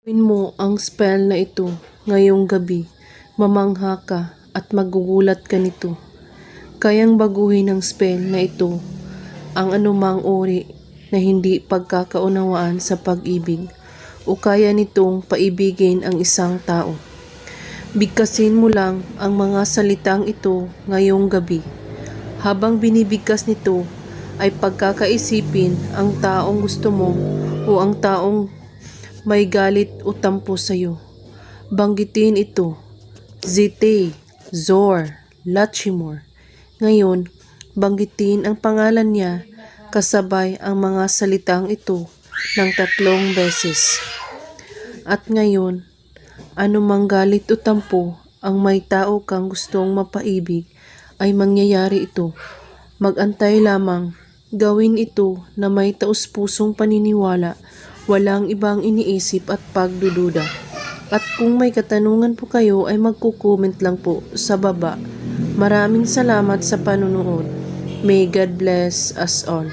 Gawin mo ang spell na ito ngayong gabi. Mamangha ka at magugulat ka nito. Kayang baguhin ng spell na ito ang anumang uri na hindi pagkakaunawaan sa pag-ibig o kaya nitong paibigin ang isang tao. Bigkasin mo lang ang mga salitang ito ngayong gabi. Habang binibigkas nito ay pagkakaisipin ang taong gusto mo o ang taong may galit o tampo sa'yo. Banggitin ito, Zite, Zor, Lachimor. Ngayon, banggitin ang pangalan niya kasabay ang mga salitang ito ng 3 beses. At ngayon, anumang galit o tampo ang may tao kang gustong mapaibig ay mangyayari ito. Mag-antay lamang, gawin ito na may taus-pusong paniniwala, walang ibang iniisip at pagdududa. At kung may katanungan po kayo ay magko-comment lang po sa baba. Maraming salamat sa panunood. May God bless us all.